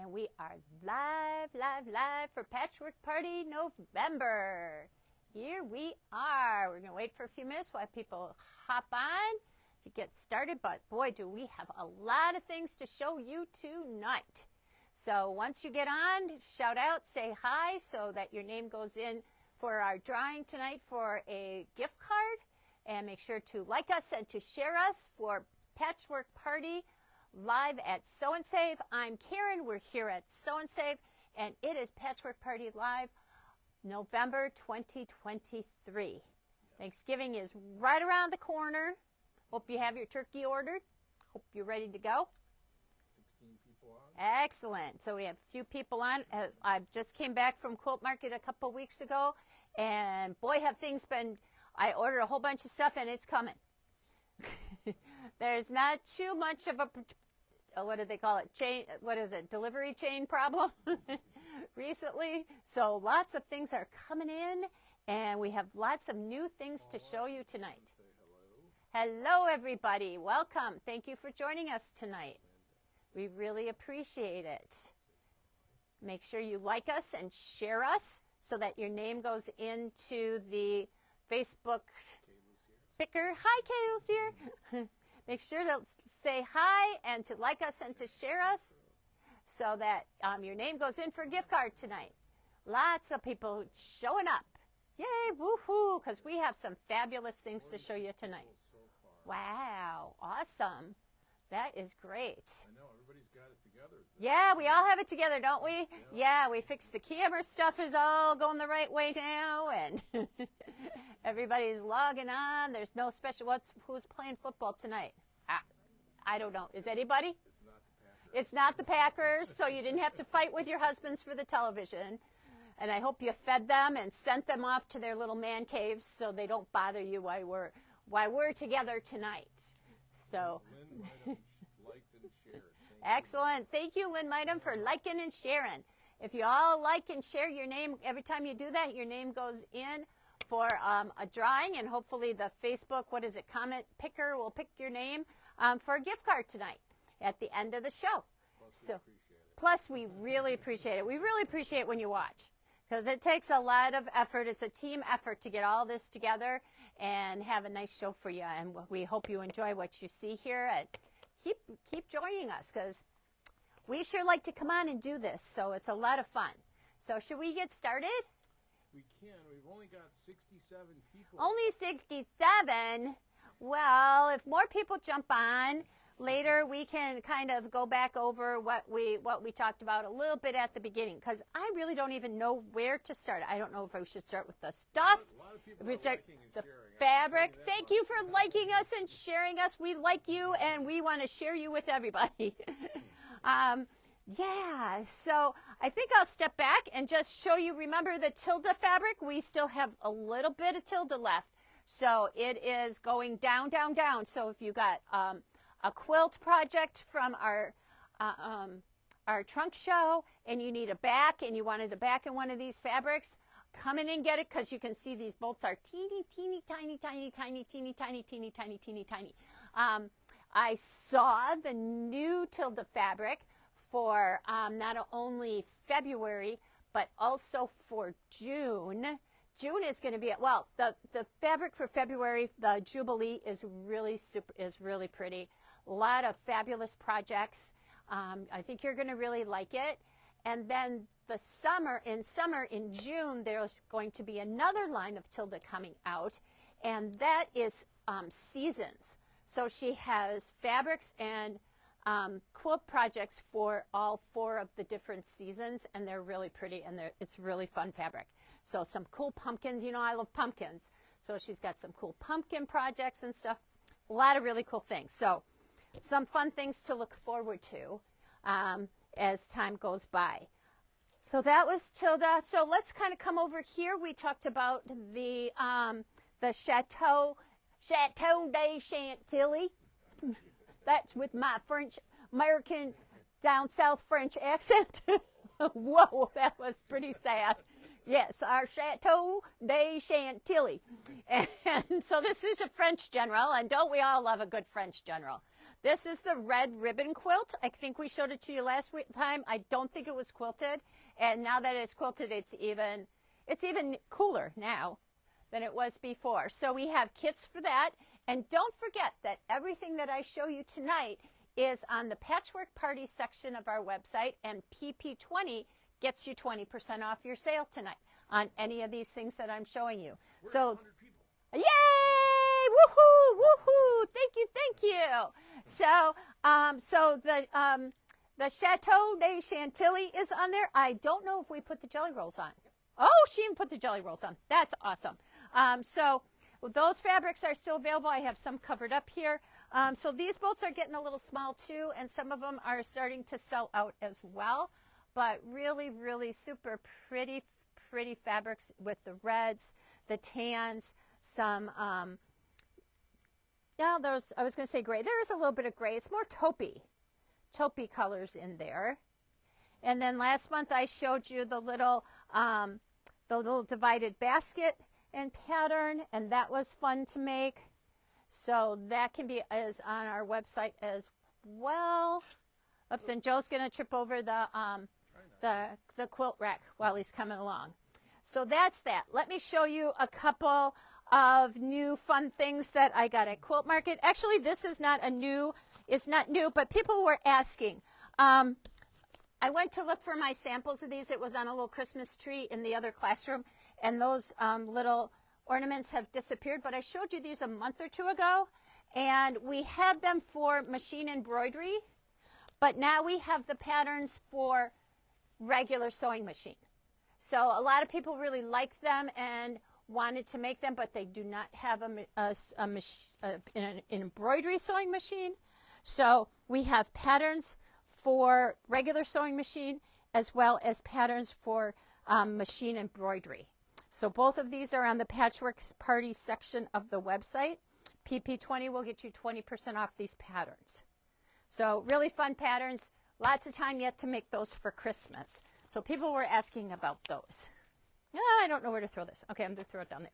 and we are live for Patchwork Party November. Here we are. We're going to wait for a few minutes while people hop on to get started, but boy, do we have a lot of things to show you tonight. So once you get on, shout out, say hi so that your name goes in for our drawing tonight for a gift card. And make sure to like us and to share us for Patchwork Party live at Sew and Save. I'm Karen. We're here at Sew and Save, and it is Patchwork Party Live November 2023. Yes. Thanksgiving is right around the corner. Hope you have your turkey ordered. Hope you're ready to go. 16 people on. Excellent. So we have a few people on. I just came back from Quilt Market a couple weeks ago, and boy, have things been... I ordered a whole bunch of stuff, and it's coming. There's not too much of a, what do they call it, delivery chain problem recently. So lots of things are coming in, and we have lots of new things to show you tonight. Hello, everybody. Welcome. Thank you for joining us tonight. We really appreciate it. Make sure you like us and share us so that your name goes into the Facebook picker. Hi, Kayla's here. Make sure to say hi and to like us and to share us so that your name goes in for a gift card tonight. Lots of people showing up. Yay, woohoo, because we have some fabulous things to show you tonight. Wow, awesome. That is great. I know, everybody's got it together. Yeah, we all have it together, don't we? Yeah, we fixed the camera stuff is all going the right way now, and everybody's logging on. There's no special, who's playing football tonight? I don't know. Is anybody? It's not the Packers, so you didn't have to fight with your husbands for the television. And I hope you fed them and sent them off to their little man caves so they don't bother you while we're together tonight. So, Lynn liked and shared. Excellent. Thank you, Lynn Mitem, for liking and sharing. If you all like and share your name, every time you do that, your name goes in for a drawing, and hopefully the Facebook, comment picker will pick your name for a gift card tonight at the end of the show. Plus, we really appreciate it. We really appreciate when you watch, because it takes a lot of effort. It's a team effort to get all this together and have a nice show for you. And we hope you enjoy what you see here. And keep joining us, because we sure like to come on and do this. So it's a lot of fun. So should we get started? We can. We've only got 67 people. Only 67? Well, if more people jump on later, we can kind of go back over what we talked about a little bit at the beginning, because I really don't even know where to start. I don't know if we should start with the stuff. If we start the fabric. Thank you for liking us and sharing us. We like you, and we want to share you with everybody. Yeah, so I think I'll step back and just show you, remember the tilde fabric? We still have a little bit of tilde left. So it is going down, down, down. So if you got a quilt project from our trunk show and you need a back and you wanted a back in one of these fabrics, come in and get it, because you can see these bolts are teeny, teeny, tiny, tiny, tiny, teeny, tiny, teeny, tiny, teeny, tiny. I saw the new tilde fabric for not only February, but also for June. June is going to be, well, the fabric for February, the Jubilee, is really pretty. A lot of fabulous projects. I think you're going to really like it. And then in June, there's going to be another line of tilde coming out, and that is seasons. So she has fabrics and quilt projects for all 4 of the different seasons, and they're really pretty, and it's really fun fabric. So some cool pumpkins. You know, I love pumpkins. So she's got some cool pumpkin projects and stuff. A lot of really cool things. So some fun things to look forward to as time goes by. So that was tilde. So let's kind of come over here. We talked about the Chateau de Chantilly. That's with my American down south French accent. Whoa, that was pretty sad. Yes, our Chateau de Chantilly. And so this is a French general, and don't we all love a good French general? This is the red ribbon quilt. I think we showed it to you last time. I don't think it was quilted. And now that it's quilted, it's even cooler now than it was before. So we have kits for that. And don't forget that everything that I show you tonight is on the Patchwork Party section of our website, and PP20 gets you 20% off your sale tonight on any of these things that I'm showing you. We're So, 100 people. yay! Woohoo! Woohoo! Thank you, thank you. So, the Chateau de Chantilly is on there. I don't know if we put the jelly rolls on. Oh, she didn't put the jelly rolls on. That's awesome. So those fabrics are still available. I have some covered up here. So these bolts are getting a little small too, and some of them are starting to sell out as well. But really, really super pretty fabrics with the reds, the tans, some, yeah, those, I was going to say gray. There is a little bit of gray. It's more taupey colors in there. And then last month I showed you the little divided basket and pattern, and that was fun to make. So that is on our website as well. Oops, and Joe's going to trip over the quilt rack while he's coming along. So that's that. Let me show you a couple of new fun things that I got at Quilt Market. Actually, this is not new, but people were asking. I went to look for my samples of these. It was on a little Christmas tree in the other classroom, and those little ornaments have disappeared. But I showed you these a month or two ago, and we had them for machine embroidery, but now we have the patterns for regular sewing machine. So a lot of people really liked them and wanted to make them, but they do not have an embroidery sewing machine. So we have patterns for regular sewing machine as well as patterns for machine embroidery. So both of these are on the Patchwork Party section of the website. PP20 will get you 20% off these patterns. So really fun patterns. Lots of time yet to make those for Christmas. So people were asking about those. Yeah, I don't know where to throw this. Okay, I'm going to throw it down there.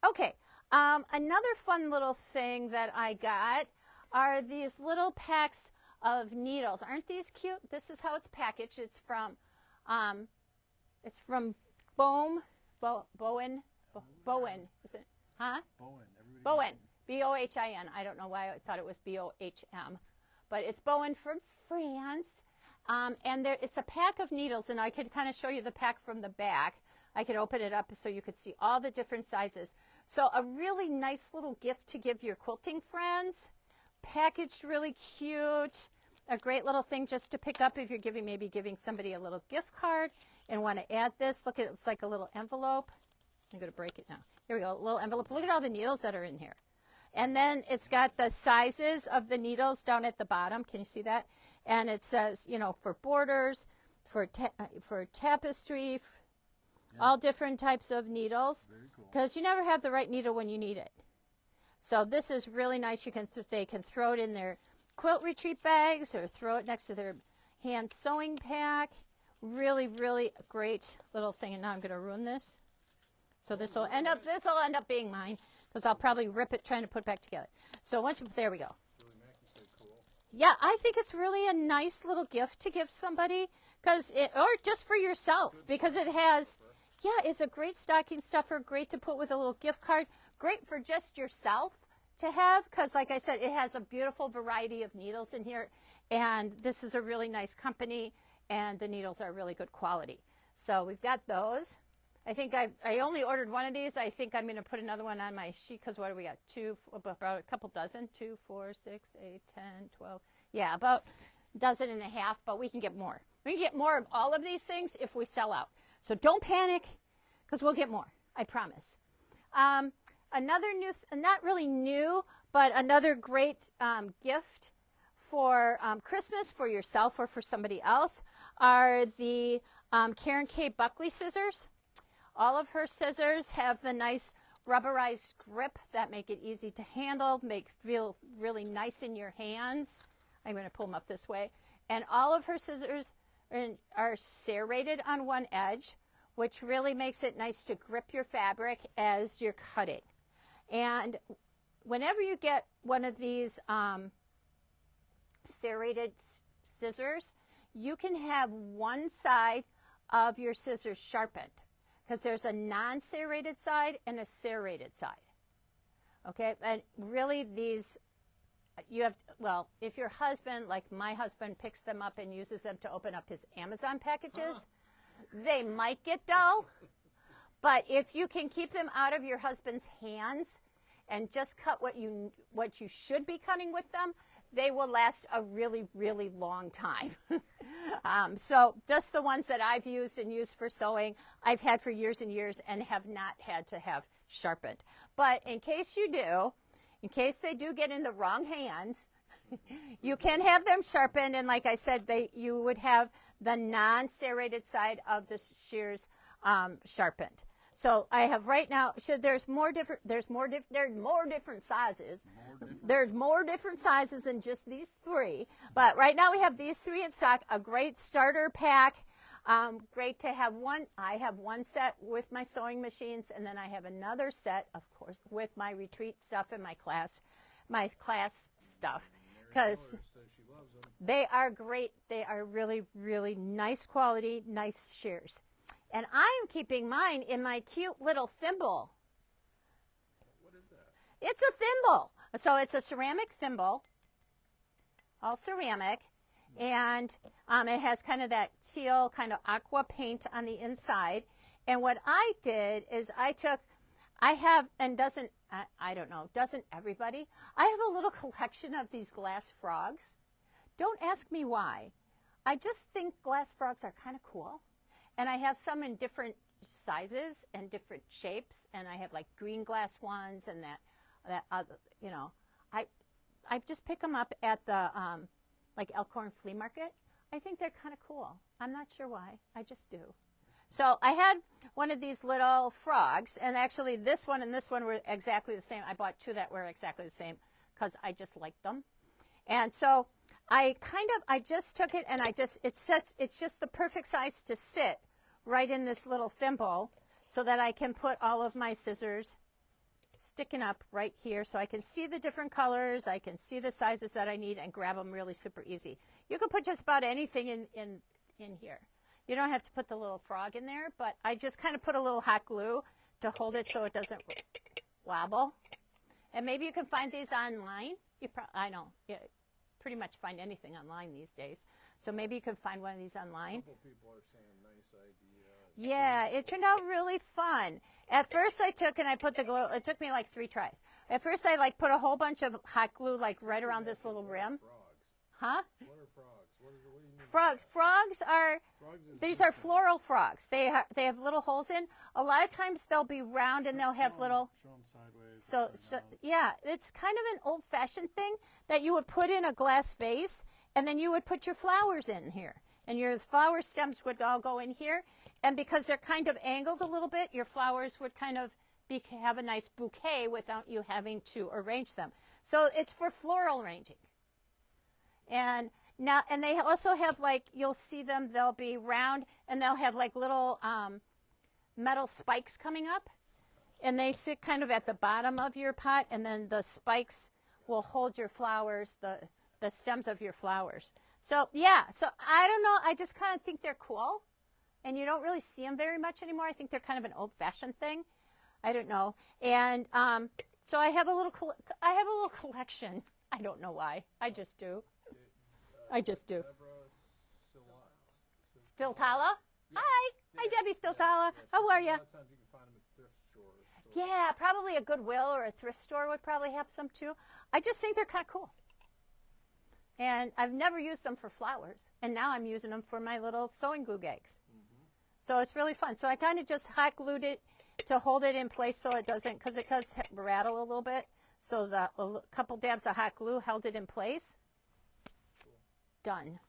Okay, another fun little thing that I got are these little packs of needles. Aren't these cute? This is how it's packaged. It's from Bowen. Is it? Huh? Bowen. B-O-H-I-N. I don't know why I thought it was B-O-H-M. But it's Bowen from France. And it's a pack of needles, and I could kind of show you the pack from the back. I could open it up so you could see all the different sizes. So a really nice little gift to give your quilting friends. Packaged really cute. A great little thing just to pick up if you're maybe giving somebody a little gift card and want to add this. Look, it's like a little envelope. I'm going to break it now. Here we go, a little envelope. Look at all the needles that are in here. And then it's got the sizes of the needles down at the bottom. Can you see that? And it says, you know, for borders, for tapestry, all different types of needles. Because you never have the right needle when you need it. So this is really nice. They can throw it in their quilt retreat bags or throw it next to their hand sewing pack. Really, really great little thing. And now I'm going to ruin this. So this will end up being mine because I'll probably rip it trying to put it back together. So there we go. Yeah, I think it's really a nice little gift to give somebody, or just for yourself, because it has, yeah, it's a great stocking stuffer, great to put with a little gift card, great for just yourself to have, because like I said, it has a beautiful variety of needles in here, and this is a really nice company, and the needles are really good quality. So we've got those. I think I only ordered one of these. I think I'm going to put another one on my sheet because what do we got? About a couple dozen. 2, 4, 6, 8, 10, 12. Yeah, about a dozen and a half, but we can get more. We can get more of all of these things if we sell out. So don't panic because we'll get more. I promise. Another new, not really new, but another great gift for Christmas for yourself or for somebody else are the Karen K. Buckley scissors. All of her scissors have the nice rubberized grip that make it easy to handle, feel really nice in your hands. I'm going to pull them up this way. And all of her scissors are serrated on one edge, which really makes it nice to grip your fabric as you're cutting. And whenever you get one of these serrated scissors, you can have one side of your scissors sharpened, because there's a non-serrated side and a serrated side. Okay, and really these, you have, well, if your husband, like my husband, picks them up and uses them to open up his Amazon packages, they might get dull. But if you can keep them out of your husband's hands and just cut what you should be cutting with them, they will last a really, really long time. So just the ones that I've used and used for sewing, I've had for years and years and have not had to have sharpened. But in case you do, in case they do get in the wrong hands, you can have them sharpened. And like I said, you would have the non-serrated side of the shears sharpened. So I have right now, so there's more different sizes. There's more different sizes than just these three. But right now we have these three in stock, a great starter pack. Great to have one. I have one set with my sewing machines, and then I have another set, of course, with my retreat stuff and my class stuff. Because they are great. They are really, really nice quality, nice shears. And I am keeping mine in my cute little thimble. What is that? It's a thimble. So it's a ceramic thimble, all ceramic. And it has kind of that teal kind of aqua paint on the inside. And what I did is I have, and doesn't everybody? I have a little collection of these glass frogs. Don't ask me why. I just think glass frogs are kind of cool. And I have some in different sizes and different shapes. And I have like green glass ones and that other, you know. I just pick them up at the, like Elkhorn Flea Market. I think they're kind of cool. I'm not sure why. I just do. So I had one of these little frogs, and actually this one and this one were exactly the same. I bought two that were exactly the same because I just liked them. And so I just took it and it's just the perfect size to sit right in this little thimble so that I can put all of my scissors sticking up right here so I can see the different colors, I can see the sizes that I need and grab them really super easy. You can put just about anything in here. You don't have to put the little frog in there, but I just kind of put a little hot glue to hold it so it doesn't wobble. And maybe you can find these online. I know, you pretty much find anything online these days. So maybe you can find one of these online. A couple people are saying nice idea. Yeah, it turned out really fun. At first I took and I put the glue, it took me like 3 tries. At first I like put a whole bunch of hot glue like right around this little rim. Huh? What are frogs? What do you mean? Frogs are, these are floral frogs. They have little holes in. A lot of times they'll be round and they'll have little. Show them sideways. So yeah, it's kind of an old-fashioned thing that you would put in a glass vase and then you would put your flowers in here. And your flower stems would all go in here. And because they're kind of angled a little bit, your flowers would kind of have a nice bouquet without you having to arrange them. So it's for floral arranging. And now, and they also have like, you'll see them, they'll be round and they'll have like little metal spikes coming up. And they sit kind of at the bottom of your pot, and then the spikes will hold your flowers, the stems of your flowers. So yeah, so I don't know, I just kind of think they're cool. And you don't really see them very much anymore. I think they're kind of an old-fashioned thing. I don't know. And so I have a little collection. I don't know why. I just do. I just do. Stiltala? Yeah. Hi. Yeah. Hi, Debbie Stiltala. Yeah. How are you? A lot of times you can find them at thrift stores. Yeah, probably a Goodwill or a thrift store would probably have some too. I just think they're kind of cool. And I've never used them for flowers. And now I'm using them for my little sewing glue gags. So it's really fun. So I kind of just hot glued it to hold it in place so it doesn't, because it does rattle a little bit. So a couple dabs of hot glue held it in place. Done.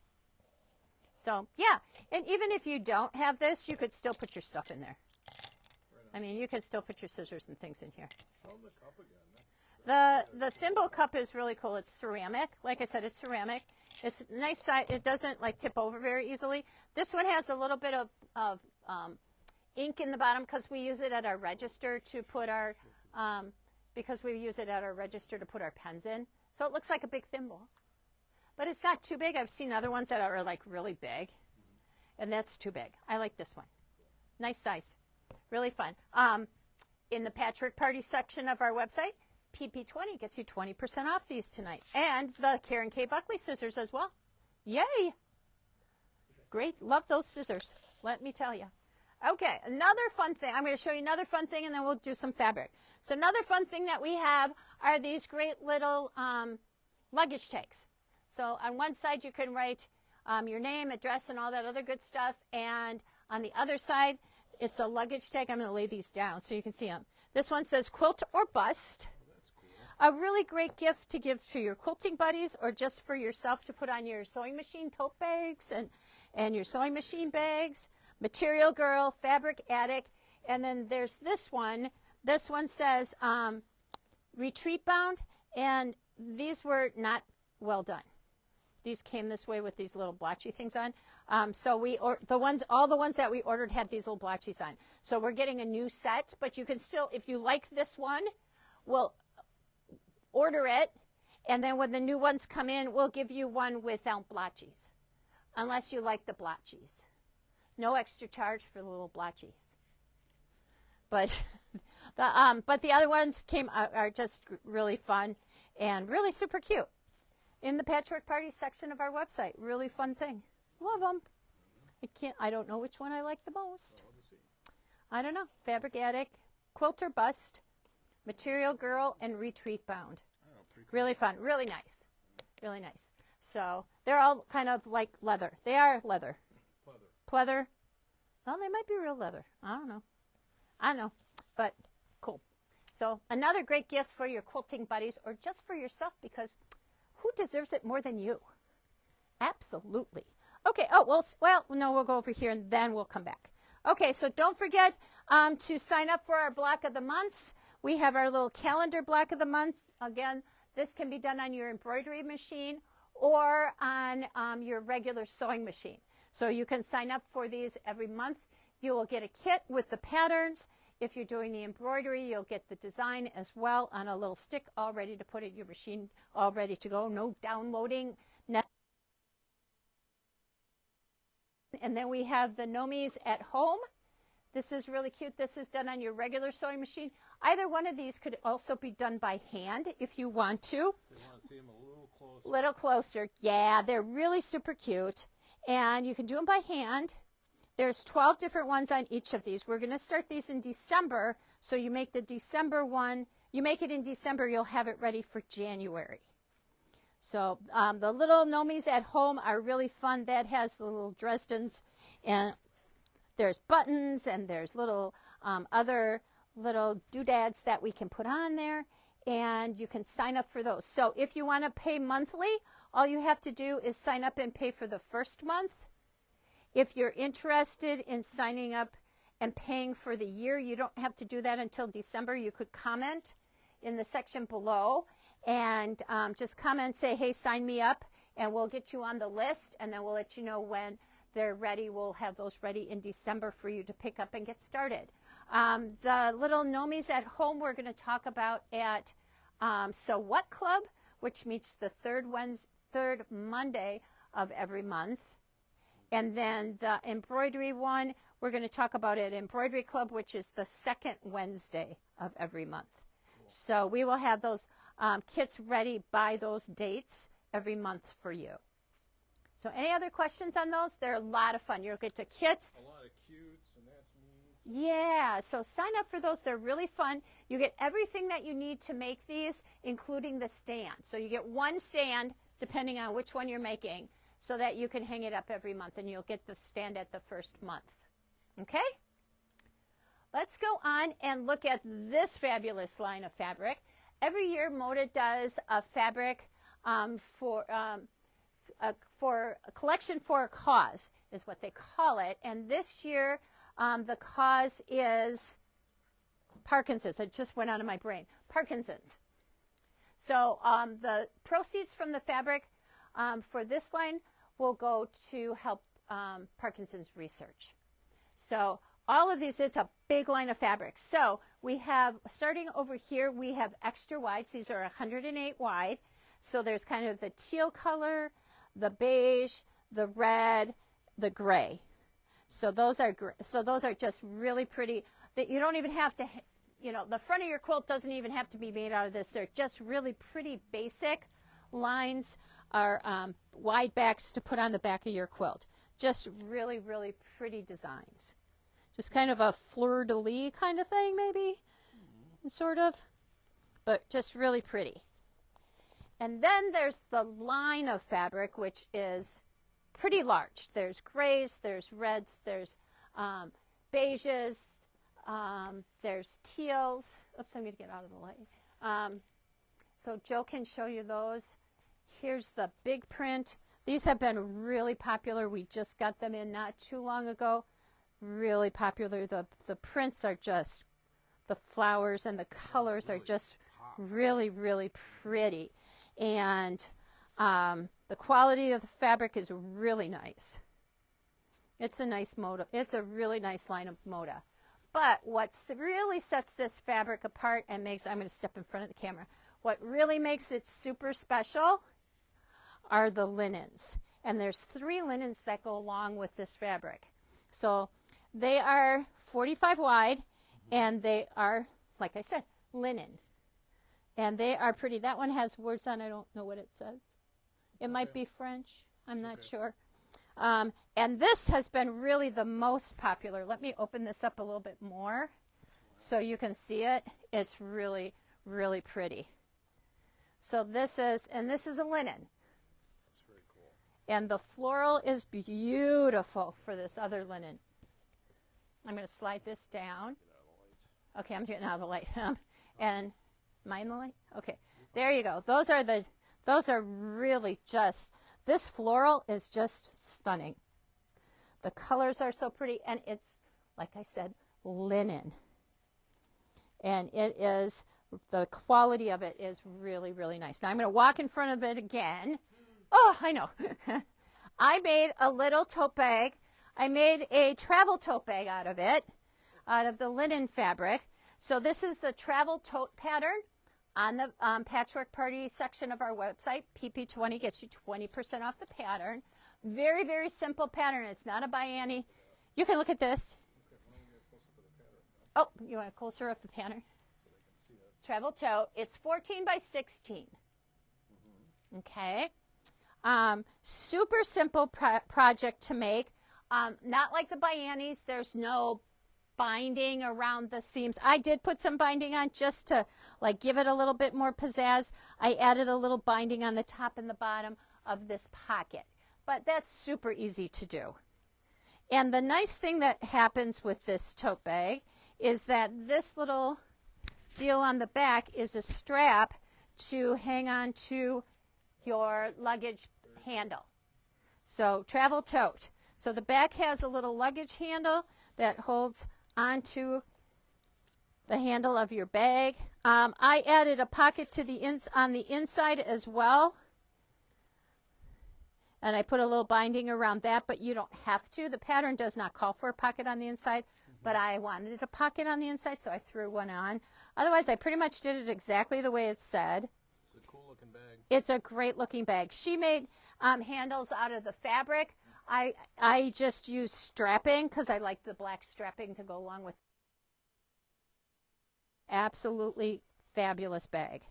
So yeah, and even if you don't have this, you could still put your stuff in there. I mean, you could still put your scissors and things in here. Show them the cup again. The thimble cup is really cool. It's ceramic. Like I said, it's ceramic. It's nice size. It doesn't like tip over very easily. This one has a little bit of ink in the bottom because we use it at our register to put our pens in. So it looks like a big thimble. but it's not too big. I've seen other ones that are like really big, and that's too big. I like this one. Nice size. Really fun. In the Patchwork Party section of our website, PP20 gets you 20% off these tonight. And the Karen K. Buckley scissors as well. Yay! Great. Love those scissors. Let me tell you. Okay, another fun thing. I'm going to show you another fun thing, and then we'll do some fabric. So another fun thing that we have are these great little luggage tags. So on one side, you can write your name, address, and all that other good stuff. And on the other side, it's a luggage tag. I'm going to lay these down so you can see them. This one says quilt or bust. That's cool. A really great gift to give to your quilting buddies or just for yourself to put on your sewing machine tote bags and your sewing machine bags. Material Girl, Fabric Addict. And then there's this one. This one says retreat bound. And these were not well done. These came this way with these little blotchy things on. So all the ones that we ordered had these little blotchies on. So we're getting a new set, but you can still, if you like this one, we'll order it. And then when the new ones come in, we'll give you one without blotchies, unless you like the blotchies. No extra charge for the little blotchies. But the other ones are just really fun and really super cute. In the Patchwork Party section of our website. Really fun thing. Love them. I don't know which one I like the most. I don't know. Fabric Addict, Quilt or Bust, Material Girl, and Retreat Bound. Really fun. Really nice. Really nice. So they're all kind of like leather. They are leather. Pleather. Oh, they might be real leather. I don't know. But cool. So another great gift for your quilting buddies or just for yourself, because who deserves it more than you? Absolutely. Okay. Oh, well, no, we'll go over here and then we'll come back. Okay. So don't forget to sign up for our block of the months. We have our little calendar block of the month. Again, this can be done on your embroidery machine or on your regular sewing machine. So you can sign up for these every month. You will get a kit with the patterns. If you're doing the embroidery, you'll get the design as well on a little stick all ready to put in your machine, all ready to go. No downloading. And then we have the Nomies at Home. This is really cute. This is done on your regular sewing machine. Either one of these could also be done by hand if you want to. You want to see them a little closer. Little closer. Yeah, they're really super cute. And you can do them by hand. There's 12 different ones on each of these. We're going to start these in December. So you make the December one. You make it in December, you'll have it ready for January. So the little Nomies at Home are really fun. That has the little Dresdens, and there's buttons, and there's little other little doodads that we can put on there, and you can sign up for those. So if you want to pay monthly, all you have to do is sign up and pay for the first month. If you're interested in signing up and paying for the year, you don't have to do that until December. You could comment in the section below and just comment, say, hey, sign me up, and we'll get you on the list, and then we'll let you know when they're ready. We'll have those ready in December for you to pick up and get started. The little Nomies at Home we're going to talk about at So What Club, which meets the third Monday of every month. And then the embroidery one, we're going to talk about at Embroidery Club, which is the second Wednesday of every month. So we will have those kits ready by those dates every month for you. So any other questions on those? They're a lot of fun. You'll get to kits. A lot of cutes, and that's neat. Yeah, so sign up for those. They're really fun. You get everything that you need to make these, including the stand. So you get one stand, depending on which one you're making, so that you can hang it up every month, and you'll get the stand at the first month. Okay? Let's go on and look at this fabulous line of fabric. Every year, Moda does a fabric for a collection for a cause, is what they call it. And this year, the cause is Parkinson's. It just went out of my brain. Parkinson's. So the proceeds from the fabric for this line will go to help Parkinson's research. So all of these, it's a big line of fabric. So we have, starting over here, we have extra wides. These are 108 wide. So there's kind of the teal color, the beige, the red, the gray. So those are just really pretty. That you don't even have to, the front of your quilt doesn't even have to be made out of this. They're just really pretty basic lines, are wide backs to put on the back of your quilt. Just really, really pretty designs. Just kind of a fleur-de-lis kind of thing, maybe, sort of, but just really pretty. And then there's the line of fabric, which is pretty large. There's grays, there's reds, there's beiges, there's teals. Oops, I'm going to get out of the light. So Joe can show you those. Here's the big print. These have been really popular. We just got them in not too long ago. Really popular. The prints are just, the flowers and the colors are just really, really pretty. And the quality of the fabric is really nice. It's a nice moda. It's a really nice line of moda. But what really sets this fabric apart and makes, I'm going to step in front of the camera, what really makes it super special are the linens. And there's 3 linens that go along with this fabric. So they are 45 wide, and they are, like I said, linen. And they are pretty. That one has words on, I don't know what it says. It might be French. I'm not sure. And this has been really the most popular. Let me open this up a little bit more so you can see it. It's really, really pretty. So this is a linen. That's very cool. And the floral is beautiful for this other linen. I'm going to slide this down. Okay, I'm getting out of the light. And mine the light? Okay, there you go. Those are really just, this floral is just stunning. The colors are so pretty, and it's, like I said, linen. And it is, the quality of it is really, really nice. Now I'm going to walk in front of it again. Oh, I know. I made a little tote bag. I made a travel tote bag out of it, out of the linen fabric. So this is the travel tote pattern on the Patchwork Party section of our website. PP20 gets you 20% off the pattern. Very, very simple pattern. It's not a by Annie. You can look at this. Oh, you want a closer up the pattern? Travel tote. It's 14 by 16. Okay. Super simple project to make. Not like the by Annie's. There's no binding around the seams. I did put some binding on just to like give it a little bit more pizzazz. I added a little binding on the top and the bottom of this pocket. But that's super easy to do. And the nice thing that happens with this tote bag is that this little deal on the back is a strap to hang on to your luggage handle. So travel tote. So the back has a little luggage handle that holds onto the handle of your bag. I added a pocket to on the inside as well. And I put a little binding around that, but you don't have to. The pattern does not call for a pocket on the inside, but I wanted a pocket on the inside, so I threw one on. Otherwise, I pretty much did it exactly the way it said. It's a cool looking bag. It's a great looking bag. She made handles out of the fabric. I just used strapping because I like the black strapping to go along with. Absolutely fabulous bag.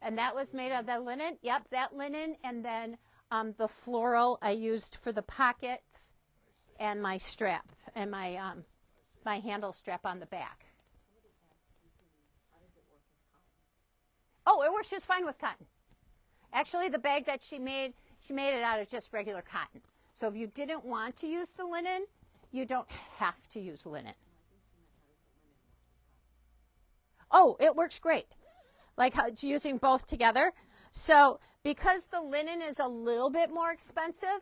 And that was made of the linen. Yep, that linen. And then the floral I used for the pockets and my strap and my my handle strap on the back. Oh, it works just fine with cotton. Actually, the bag that she made it out of just regular cotton. So if you didn't want to use the linen, you don't have to use linen. Oh, it works great. Like using both together. So because the linen is a little bit more expensive,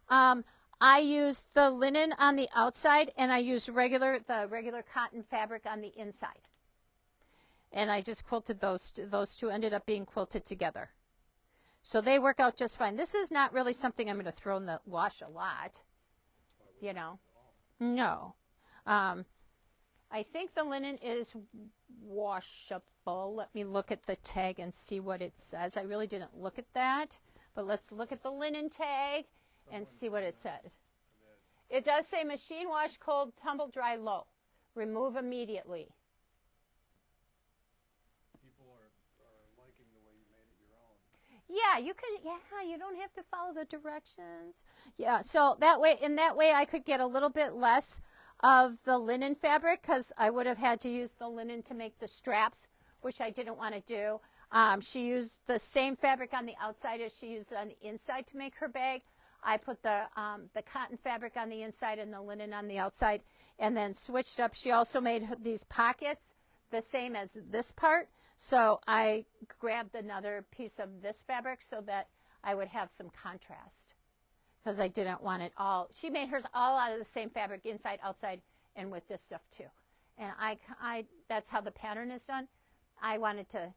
I used the linen on the outside and I used the regular cotton fabric on the inside. And I just quilted those two ended up being quilted together. So they work out just fine. This is not really something I'm going to throw in the wash a lot, you know. No. I think the linen is washable. Let me look at the tag and see what it says. I really didn't look at that, But let's look at the linen tag and see what it said. It does say machine wash, cold, tumble dry, low. Remove immediately. People are liking the way you made it your own. Yeah, you can. Yeah, you don't have to follow the directions. Yeah, so that way, in that way, I could get a little bit less of the linen fabric because I would have had to use the linen to make the straps, which I didn't want to do. She used the same fabric on the outside as she used on the inside to make her bag. I put the cotton fabric on the inside and the linen on the outside, and then switched up. She also made these pockets the same as this part. So I grabbed another piece of this fabric so that I would have some contrast because I didn't want it all. She made hers all out of the same fabric, inside, outside, and with this stuff too. And I that's how the pattern is done. I wanted to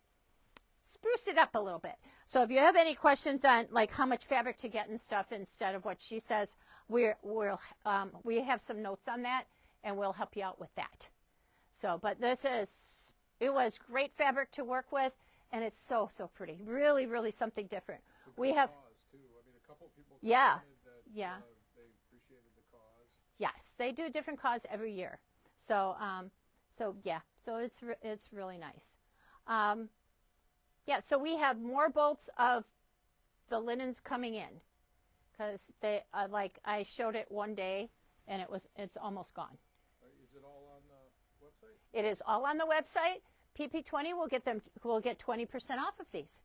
spruce it up a little bit. So if you have any questions on like how much fabric to get and stuff instead of what she says, we have some notes on that and we'll help you out with that. So, but it was great fabric to work with, and it's so pretty. Really, really something different. We have cause too. I mean, a couple of people yeah, that, yeah. They appreciated the cause. Yes, they do a different cause every year. So, yeah, so it's really nice. Yeah, so we have more bolts of the linens coming in because they like I showed it one day and it's almost gone. Is it all on the website? It is all on the website. PP20 will get 20% off of these.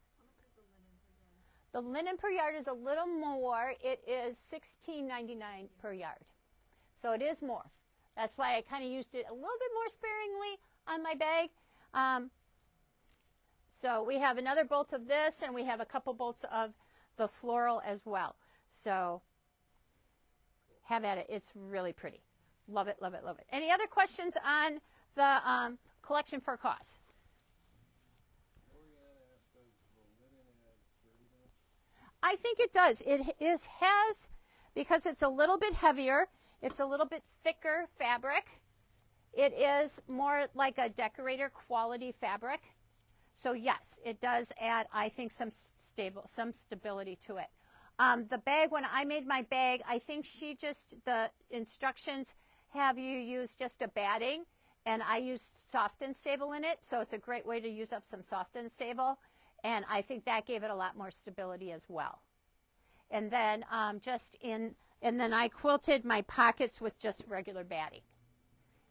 The linen per yard is a little more. It is $16.99 per yard. So it is more. That's why I kind of used it a little bit more sparingly on my bag. So we have another bolt of this, and we have a couple bolts of the floral as well. So have at it. It's really pretty. Love it, love it, love it. Any other questions on the collection for cause? I think it does. It has, because it's a little bit heavier, it's a little bit thicker fabric. It is more like a decorator quality fabric. So yes, it does add, I think, some stability to it. The bag, when I made my bag, I think the instructions have you use just a batting, and I used soft and stable in it, so it's a great way to use up some soft and stable, and I think that gave it a lot more stability as well. And then and then I quilted my pockets with just regular batting,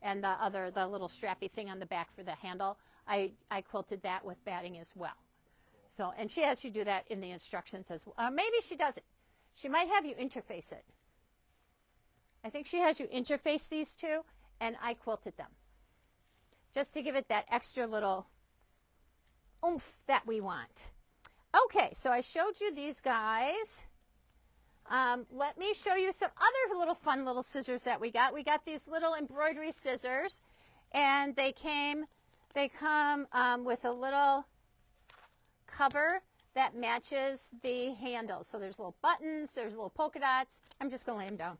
and the little strappy thing on the back for the handle. I quilted that with batting as well. So, and she has you do that in the instructions as well. Maybe she doesn't. She might have you interface it. I think she has you interface these two, and I quilted them. Just to give it that extra little oomph that we want. Okay, so I showed you these guys. Let me show you some other little fun little scissors that we got. We got these little embroidery scissors, and they come with a little cover that matches the handle. So there's little buttons, there's little polka dots. I'm just going to lay them down.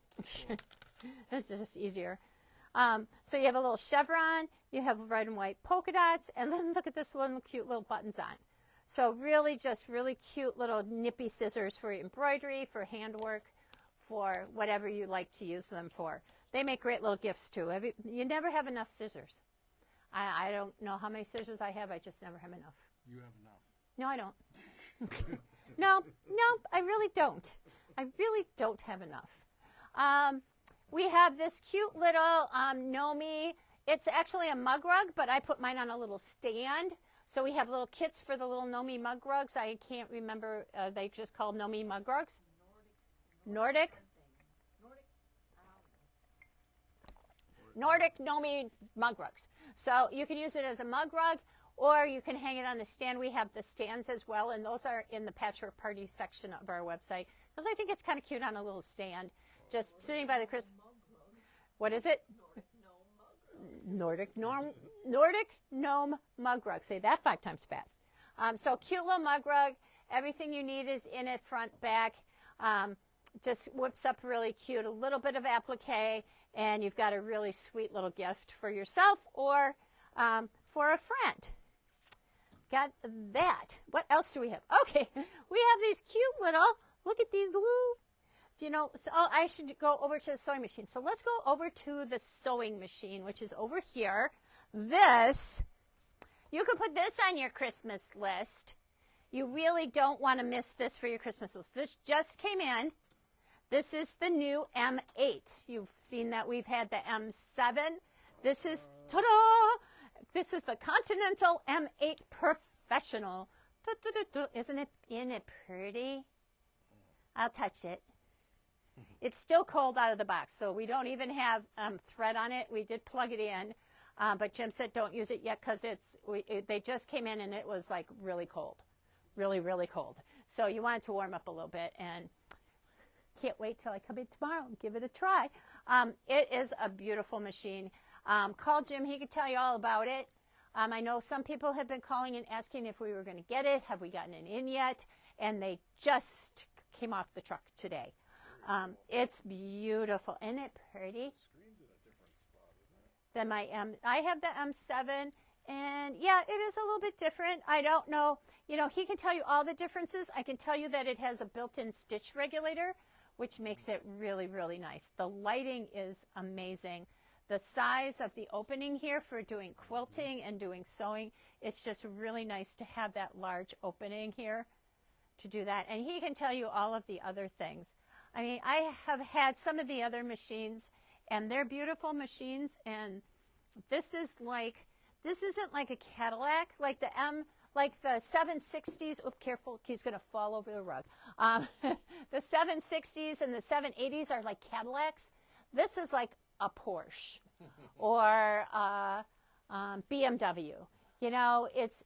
It's just easier. So you have a little chevron, you have red and white polka dots, and then look at this little cute little buttons on. So really cute little nippy scissors for embroidery, for handwork, for whatever you like to use them for. They make great little gifts too. You never have enough scissors. I don't know how many scissors I have. I just never have enough. You have enough. No, I don't. No, I really don't. I really don't have enough. We have this cute little Nomi. It's actually a mug rug, but I put mine on a little stand. So we have little kits for the little Nomi mug rugs. I can't remember. They just called Nomi mug rugs. Nordic Nomi mug rugs. So you can use it as a mug rug, or you can hang it on a stand. We have the stands as well, and those are in the Patchwork Party section of our website. Because I think it's kind of cute on a little stand, just sitting by the Christmas. What is it? Nordic Gnome mug rug. Say that 5 times fast. So cute little mug rug. Everything you need is in it, front, back. Just whips up really cute. A little bit of applique, and you've got a really sweet little gift for yourself or for a friend. got that. What else do we have? Okay, we have these cute little, look at these little, so I should go over to the sewing machine. So let's go over to the sewing machine, which is over here. This, you can put this on your Christmas list. You really don't want to miss this for your Christmas list. This just came in. This is the new M8. You've seen that we've had the M7. This is, ta-da! This is the Continental M8 Professional. Isn't it pretty? I'll touch it. It's still cold out of the box, so we don't even have thread on it. We did plug it in, but Jim said don't use it yet because they just came in and it was like really cold. Really, really cold. So you want it to warm up a little bit, and can't wait till I come in tomorrow and give it a try. It is a beautiful machine. Call Jim. He could tell you all about it. I know some people have been calling and asking if we were going to get it. Have we gotten it in yet? And they just came off the truck today. It's beautiful. Isn't it pretty? Than my I have the M7. And yeah, it is a little bit different. I don't know. He can tell you all the differences. I can tell you that it has a built-in stitch regulator, which makes it really, really nice. The lighting is amazing. The size of the opening here for doing quilting and doing sewing, it's just really nice to have that large opening here to do that. And he can tell you all of the other things. I mean, I have had some of the other machines, and they're beautiful machines, and this isn't like a Cadillac, like the 760s. Oh, careful, he's going to fall over the rug. The 760s and the 780s are like Cadillacs. This is like a Porsche or BMW. It's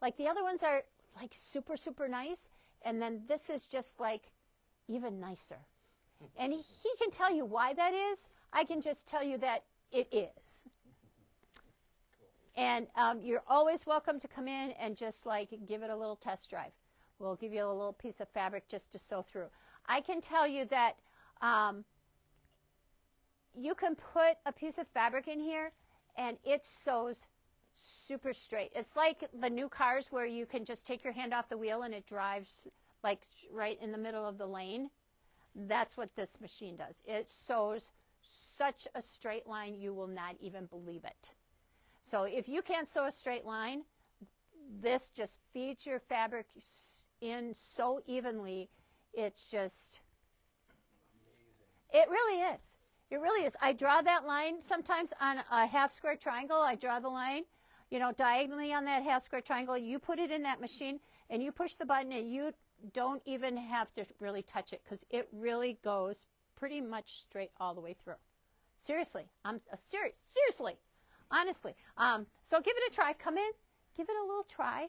like the other ones are like super, super nice, and then this is just like even nicer. And he can tell you why that is. I can just tell you that it is. And you're always welcome to come in and just like give it a little test drive. We'll give you a little piece of fabric just to sew through. I can tell you that you can put a piece of fabric in here and it sews super straight. It's like the new cars where you can just take your hand off the wheel and it drives like right in the middle of the lane. That's what this machine does. It sews such a straight line you will not even believe it. So if you can't sew a straight line, this just feeds your fabric in so evenly. It's just amazing. It really is. It really is. I draw that line sometimes on a half square triangle. I draw the line, diagonally on that half square triangle. You put it in that machine and you push the button and you don't even have to really touch it because it really goes pretty much straight all the way through. Seriously. Seriously. Honestly. So give it a try. Come in, give it a little try.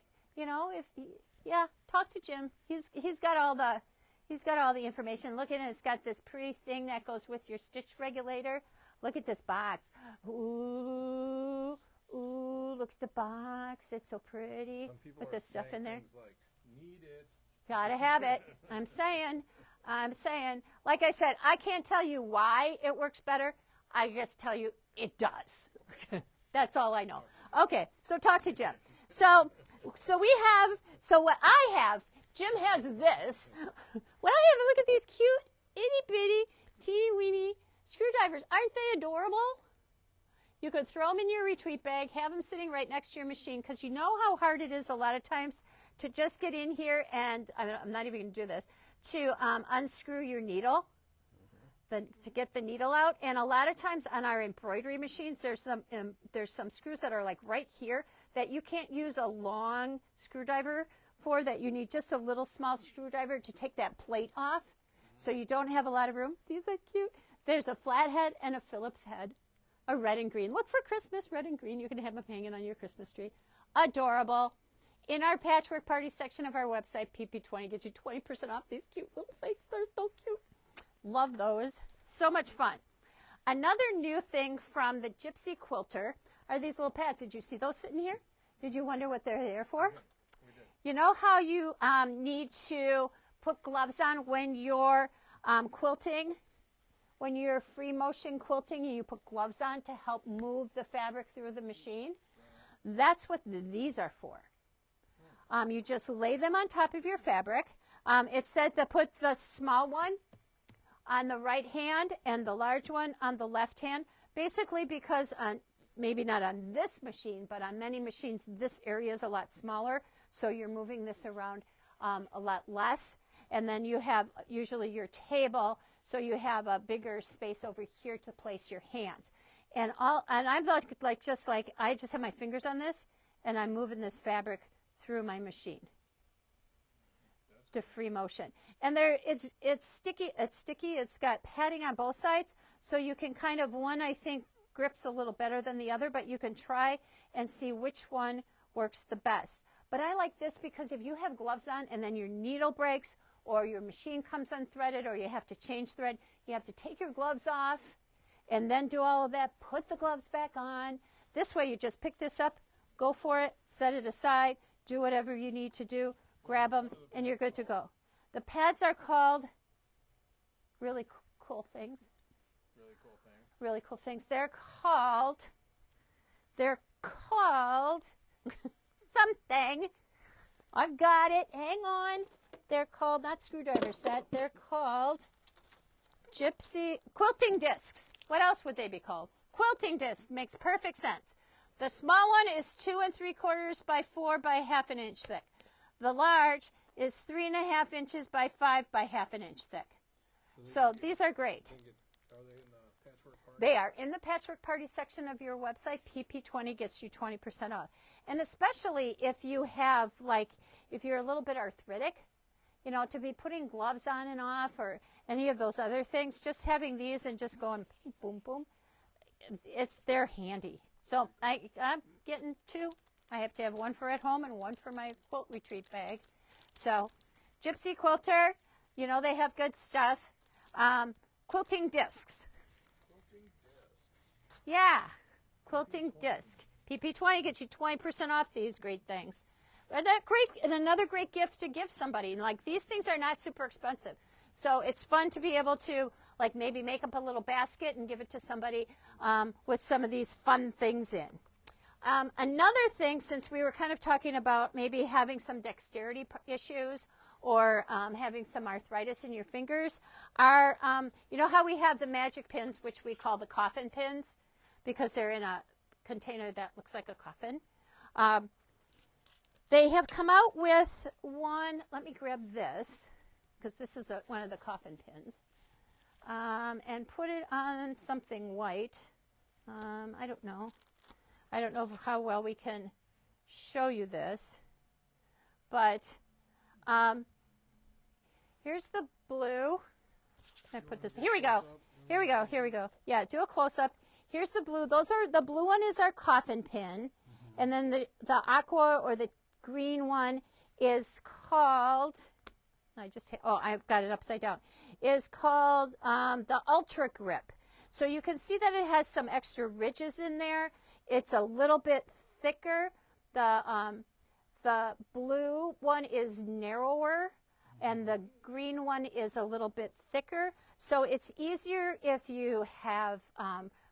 Talk to Jim. He's got all the information. Look at it. It's got this pretty thing that goes with your stitch regulator. Look at this box. Ooh, look at the box. It's so pretty with the stuff in there. Like, need it. Gotta have it. I'm saying. Like I said, I can't tell you why it works better. I just tell you it does. That's all I know. Okay, so talk to Jim. So what I have, Jim has this. What I have, look at these cute, itty-bitty, teeny-weeny screwdrivers. Aren't they adorable? You could throw them in your retreat bag, have them sitting right next to your machine, because you know how hard it is a lot of times to just get in here and, I'm not even going to do this, to unscrew your needle. To get the needle out, and a lot of times on our embroidery machines, there's some screws that are like right here that you can't use a long screwdriver for. That you need just a little small screwdriver to take that plate off, so you don't have a lot of room. These are cute. There's a flathead and a Phillips head, a red and green. Look for Christmas, red and green. You can have them hanging on your Christmas tree. Adorable. In our Patchwork Party section of our website, PP20 gets you 20% off these cute little things. They're so cute. Love those. So much fun. Another new thing from the Gypsy Quilter are these little pads. Did you see those sitting here? Did you wonder what they're there for? We did. You know how you need to put gloves on when you're quilting? When you're free motion quilting and you put gloves on to help move the fabric through the machine? That's what these are for. You just lay them on top of your fabric. It said to put the small one on the right hand and the large one on the left hand, basically because maybe not on this machine, but on many machines, this area is a lot smaller, so you're moving this around a lot less. And then you have usually your table, so you have a bigger space over here to place your hands. And I'm I just have my fingers on this, and I'm moving this fabric through my machine to free motion. And it's sticky. It's got padding on both sides, so you can kind of, one I think grips a little better than the other, but you can try and see which one works the best. But I like this because if you have gloves on and then your needle breaks or your machine comes unthreaded or you have to change thread, you have to take your gloves off and then do all of that, put the gloves back on. This way you just pick this up, go for it, set it aside, do whatever you need to do, grab them, and you're good to go. The pads are called really cool things. Really cool things. They're called something. I've got it. Hang on. They're called, not screwdriver set, they're called Gypsy quilting discs. What else would they be called? Quilting discs. Makes perfect sense. The small one is 2 3/4 by 4 by ½ an inch thick. The large is 3.5 inches by 5 by ½ an inch thick. So these are great. Are they in the Patchwork Party? They are in the Patchwork Party section of your website. PP20 gets you 20% off. And especially if you have, if you're a little bit arthritic, to be putting gloves on and off or any of those other things, just having these and just going boom, boom, boom, they're handy. So I'm getting 2. I have to have 1 for at home and 1 for my quilt retreat bag. So Gypsy Quilter, they have good stuff. Quilting discs. Yeah, quilting disc. PP20 gets you 20% off these great things. And another great gift to give somebody. Like, these things are not super expensive. So it's fun to be able to, maybe make up a little basket and give it to somebody with some of these fun things in. Another thing, since we were kind of talking about maybe having some dexterity issues or having some arthritis in your fingers, are, how we have the magic pins, which we call the coffin pins, because they're in a container that looks like a coffin. They have come out with one. Let me grab this, because this is one of the coffin pins, and put it on something white. I don't know how well we can show you this, but here's the blue. Can I put this? Here we go. Here we go. Here we go. Yeah, do a close-up. Here's the blue. The blue one is our coffin pin, and then the aqua or the green one is called, I've got it upside down, is called the Ultra Grip. So you can see that it has some extra ridges in there. It's a little bit thicker. The blue one is narrower, and the green one is a little bit thicker. So it's easier if you have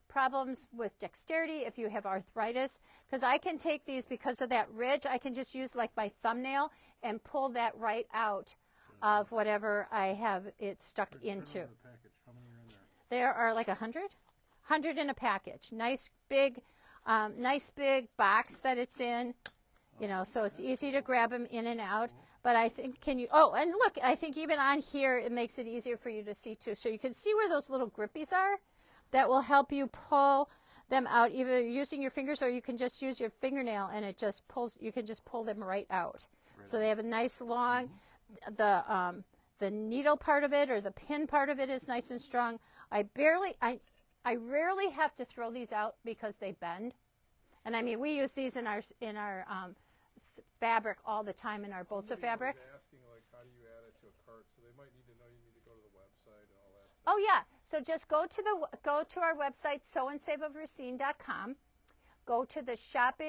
problems with dexterity, if you have arthritis, because I can take these because of that ridge. I can just use my thumbnail and pull that right out of whatever I have it stuck into. How many are in there? There are 100 in a package. Nice big box that it's in, so it's easy to grab them in and out. But I think, and look, I think even on here, it makes it easier for you to see too. So you can see where those little grippies are. That will help you pull them out, either using your fingers or you can just use your fingernail and it just pulls. You can just pull them right out. Right. So they have a nice long, the needle part of it or the pin part of it is nice and strong. I rarely have to throw these out because they bend. And I mean, we use these in our fabric all the time in our bolts of fabric. Was asking, how do you add it to a cart? So they might need to know you need to go to the website and all that stuff. Oh yeah, so just go to our website, sewandsaveofracine.com. Go to the shop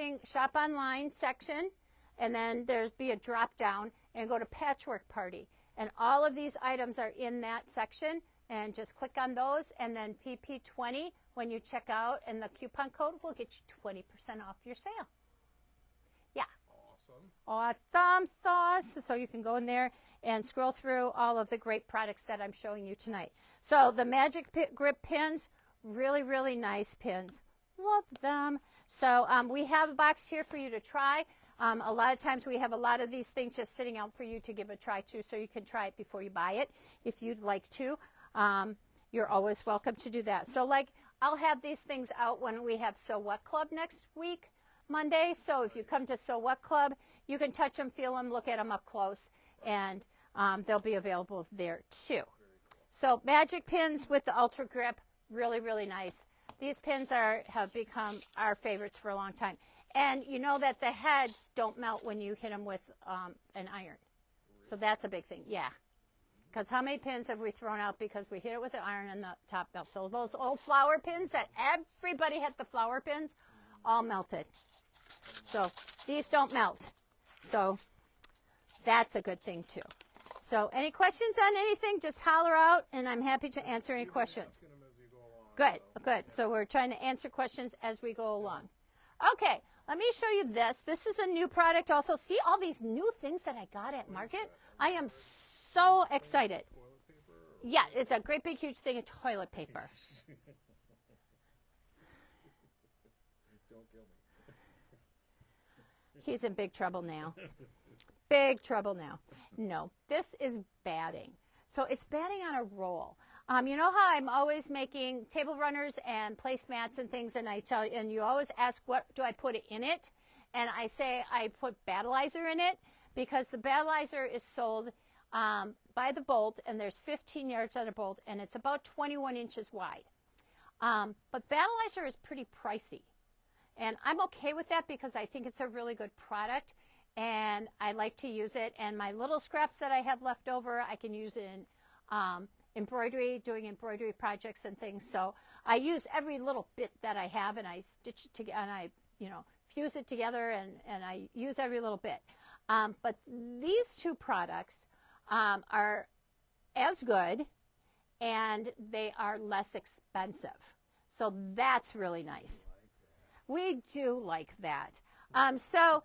online section, and then there's be a drop down, and go to Patchwork Party, and all of these items are in that section. And just click on those, and then PP20 when you check out, and the coupon code will get you 20% off your sale. Awesome sauce. So you can go in there and scroll through all of the great products that I'm showing you tonight. So the Magic Grip pins, really, really nice pins. Love them. So we have a box here for you to try. A lot of times we have a lot of these things just sitting out for you to give a try to, so you can try it before you buy it if you'd like to. You're always welcome to do that. So like I'll have these things out when we have So What Club next week, Monday. So if you come to So What Club, you can touch them, feel them, look at them up close, and they'll be available there too. So Magic pins with the Ultra Grip, really, really nice. These pins have become our favorites for a long time. And you know that the heads don't melt when you hit them with an iron. So that's a big thing, yeah. Because how many pins have we thrown out because we hit it with an iron and the top melts? So those old flower pins that everybody had, the flower pins, all melted. So these don't melt. So that's a good thing too. So any questions on anything, just holler out, and I'm happy to answer any questions. Good, good. So we're trying to answer questions as we go along. Okay, let me show you this. This is a new product also. See all these new things that I got at Market? I am so excited. Yeah, it's a great big huge thing of toilet paper. Don't kill me. He's in big trouble now. Big trouble now. No, this is batting. So it's batting on a roll. You know how I'm always making table runners and placemats and things, and and you always ask, what do I put in it? And I say I put battleizer in it because the battleizer is sold by the bolt, and there's 15 yards on a bolt, and it's about 21 inches wide. But battleizer is pretty pricey, and I'm okay with that because I think it's a really good product, and I like to use it. And my little scraps that I have left over, I can use in embroidery, doing embroidery projects and things. So I use every little bit that I have, and I stitch it together, and I, fuse it together, and I use every little bit. But these two products are as good, and they are less expensive. So that's really nice. We do like that. So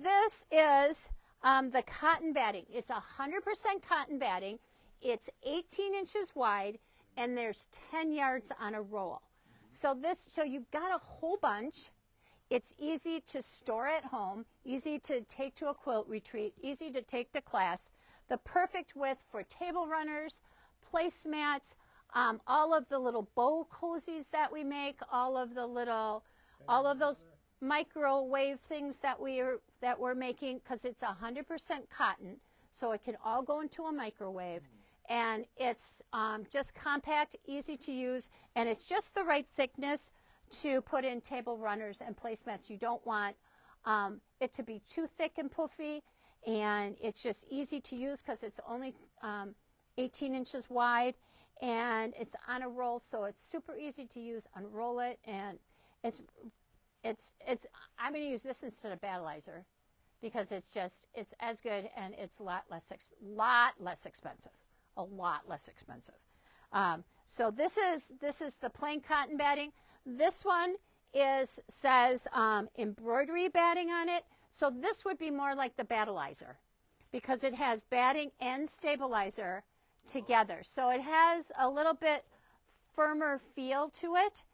this is the cotton batting. It's 100% cotton batting. It's 18 inches wide, and there's 10 yards on a roll. So you've got a whole bunch. It's easy to store at home, easy to take to a quilt retreat, easy to take to class. The perfect width for table runners, placemats, all of the little bowl cozies that we make, all of those microwave things that we're making, because it's 100% cotton, so it can all go into a microwave. And it's just compact, easy to use, and it's just the right thickness to put in table runners and placemats. You don't want it to be too thick and puffy, and it's just easy to use because it's only 18 inches wide, and it's on a roll, so it's super easy to use. Unroll it, and it's I'm going to use this instead of battleizer because it's as good, and it's a lot less expensive. A lot less expensive. So this is the plain cotton batting. This one says embroidery batting on it. So this would be more like the battleizer because it has batting and stabilizer together. So it has a little bit firmer feel to it.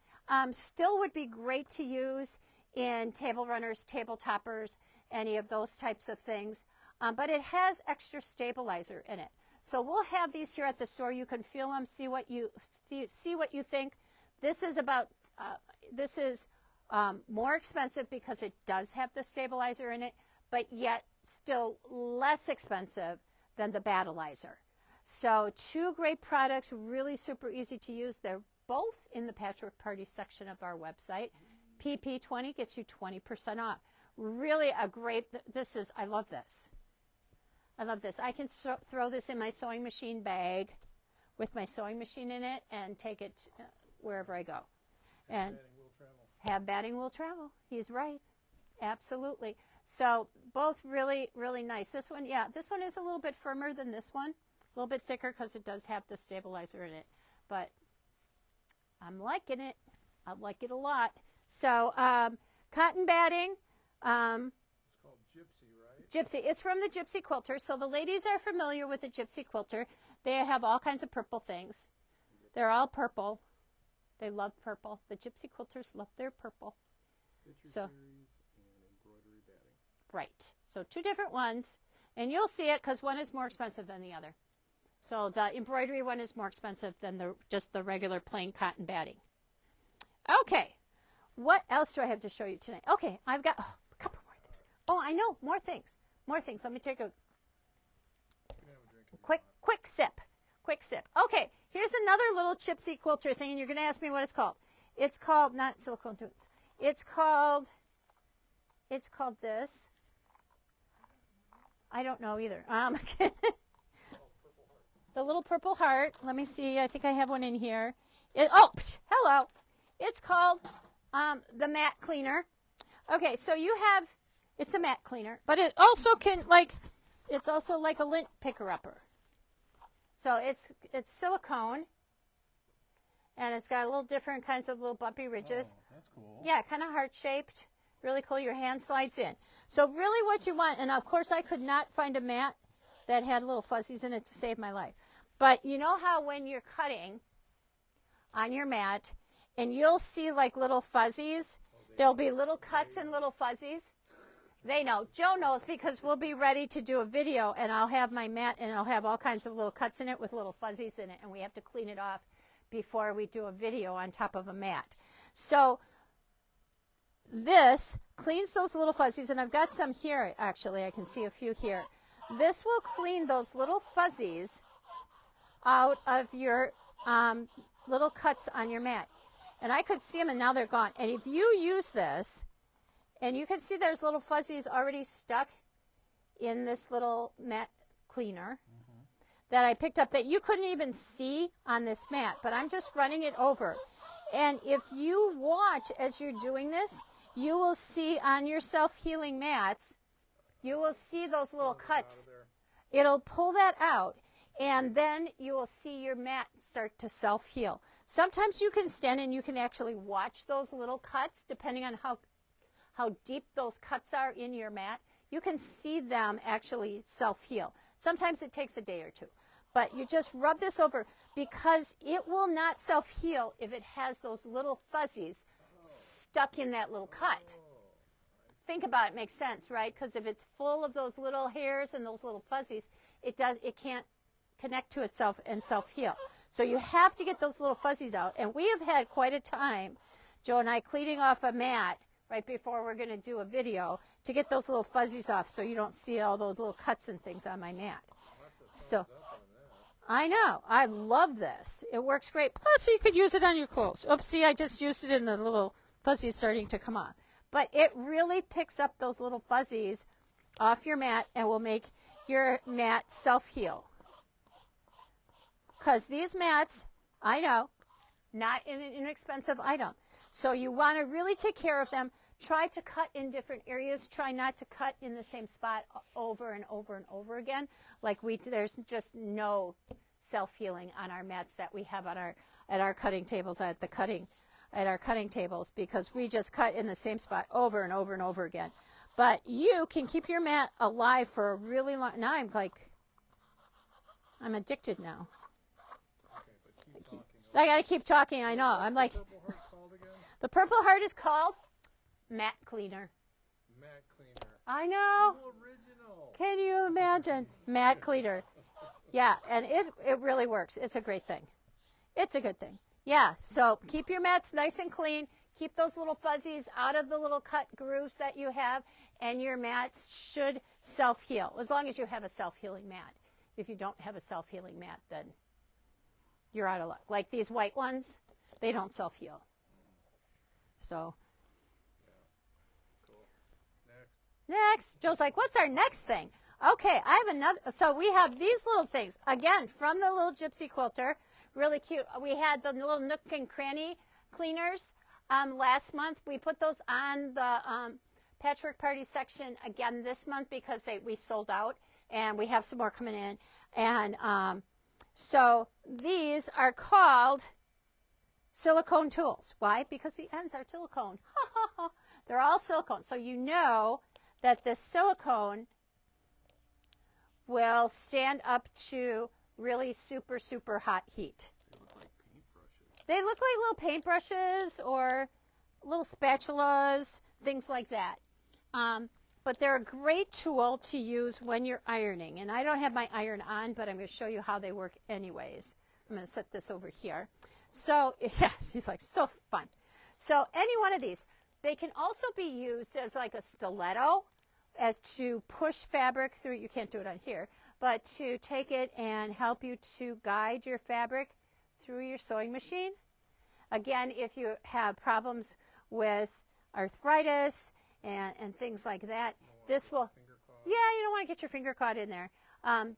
Still would be great to use in table runners, table toppers, any of those types of things. But it has extra stabilizer in it. So we'll have these here at the store. You can feel them, see what you think. This is more expensive because it does have the stabilizer in it, but yet still less expensive than the battleizer. So two great products, really super easy to use. They're both in the Patchwork Party section of our website. PP20 gets you 20% off. Really a great, I love this. I love this. I can throw this in my sewing machine bag with my sewing machine in it and take it wherever I go. And have batting will travel. He's right. Absolutely. So both really, really nice. This one is a little bit firmer than this one. A little bit thicker because it does have the stabilizer in it. But I'm liking it. I like it a lot. So cotton batting. It's called Gypsy, right? Gypsy. It's from the Gypsy Quilter. So the ladies are familiar with the Gypsy Quilter. They have all kinds of purple things. They're all purple. They love purple. The Gypsy Quilters love their purple. Stitcher So, series and embroidery batting. right. So 2 different ones. And you'll see it because one is more expensive than the other. So the embroidery one is more expensive than just the regular plain cotton batting. Okay. What else do I have to show you tonight? Okay, I've got a couple more things. Oh, I know, more things. More things. Let me take a quick sip. Quick sip. Okay, here's another little Gypsy Quilter thing, and you're going to ask me what it's called. It's called, not silicone tubes. It's called this. I don't know either. The little purple heart. Let me see. I think I have one in here. Hello. It's called the mat cleaner. Okay, so it's a mat cleaner, but it also it's also like a lint picker-upper. So it's silicone, and it's got little different kinds of little bumpy ridges. Oh, that's cool. Yeah, kind of heart-shaped. Really cool. Your hand slides in. So really what you want, and of course I could not find a mat that had little fuzzies in it to save my life. But you know how when you're cutting on your mat, and you'll see like little fuzzies, there'll be little cuts and little fuzzies. They know. Joe knows because we'll be ready to do a video, and I'll have my mat, and I'll have all kinds of little cuts in it with little fuzzies in it, and we have to clean it off before we do a video on top of a mat. So this cleans those little fuzzies, and I've got some here, actually. I can see a few here. This will clean those little fuzzies out of your little cuts on your mat. And I could see them, and now they're gone. And if you use this, and you can see there's little fuzzies already stuck in this little mat cleaner that I picked up that you couldn't even see on this mat, but I'm just running it over. And if you watch as you're doing this, you will see on your self-healing mats, you will see those little cuts. It'll pull that out, and then you will see your mat start to self-heal. Sometimes you can stand and you can actually watch those little cuts, depending on how deep those cuts are in your mat. You can see them actually self-heal. Sometimes it takes a day or two. But you just rub this over because it will not self-heal if it has those little fuzzies stuck in that little cut. Think about it, makes sense, right? Because if it's full of those little hairs and those little fuzzies, it can't connect to itself and self-heal. So you have to get those little fuzzies out. And we have had quite a time, Joe and I, cleaning off a mat right before we're going to do a video to get those little fuzzies off so you don't see all those little cuts and things on my mat. So I know. I love this. It works great. Plus, you could use it on your clothes. Oopsie, I just used it in the little fuzzies starting to come off. But it really picks up those little fuzzies off your mat and will make your mat self-heal. Because these mats, I know, not an inexpensive item. So you want to really take care of them. Try to cut in different areas. Try not to cut in the same spot over and over and over again. There's just no self-healing on our mats that we have on at our cutting tables at our cutting tables, because we just cut in the same spot over and over and over again. But you can keep your mat alive for a really long. Now I'm addicted now. I got to keep talking. I know. I'm like, the Purple Heart is called Mat Cleaner. Mat Cleaner. I know. So original. Can you imagine? Mat Cleaner. Yeah, and it really works. It's a great thing. It's a good thing. Yeah, so keep your mats nice and clean. Keep those little fuzzies out of the little cut grooves that you have, and your mats should self-heal, as long as you have a self-healing mat. If you don't have a self-healing mat, then you're out of luck. Like these white ones, they don't self-heal. So. Yeah. Cool. Next. Joe's like, what's our next thing? Okay, I have another. So we have these little things. Again, from the little Gypsy Quilter. Really cute. We had the little nook and cranny cleaners last month. We put those on the Patchwork Party section again this month because we sold out, and we have some more coming in. And so these are called silicone tools. Why? Because the ends are silicone. They're all silicone. So you know that the silicone will stand up to really super, super hot heat. They look like little paintbrushes or little spatulas, things like that. But they're a great tool to use when you're ironing. And I don't have my iron on, but I'm going to show you how they work anyways. I'm going to set this over here. So, yes, he's like, so fun. So any one of these. They can also be used as like a stiletto, as to push fabric through. You can't do it on here, but to take it and help you to guide your fabric through your sewing machine. Again, if you have problems with arthritis and things like that, this will, yeah, you don't want to get your finger caught in there.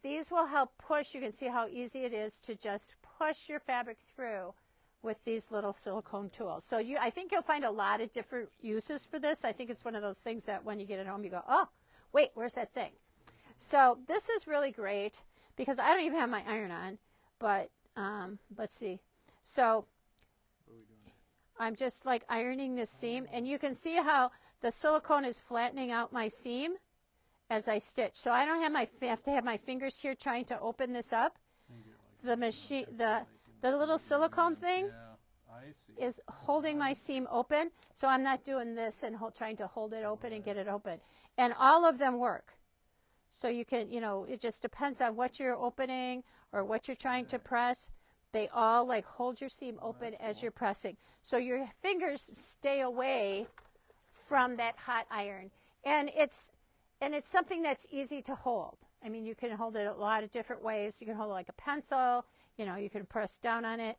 These will help push. You can see how easy it is to just push your fabric through with these little silicone tools. So I think you'll find a lot of different uses for this. I think it's one of those things that when you get it home, you go, oh, wait, where's that thing? So this is really great because I don't even have my iron on, but let's see. So I'm just like ironing this seam, and you can see how the silicone is flattening out my seam as I stitch. So I don't have to have my fingers here trying to open this up. The machine, the little silicone thing is holding my seam open, so I'm not doing this and trying to hold it open and get it open. And all of them work. So you can, it just depends on what you're opening or what you're trying to press. They all like hold your seam open as you're pressing. So your fingers stay away from that hot iron. And it's something that's easy to hold. I mean, you can hold it a lot of different ways. You can hold it like a pencil. You can press down on it.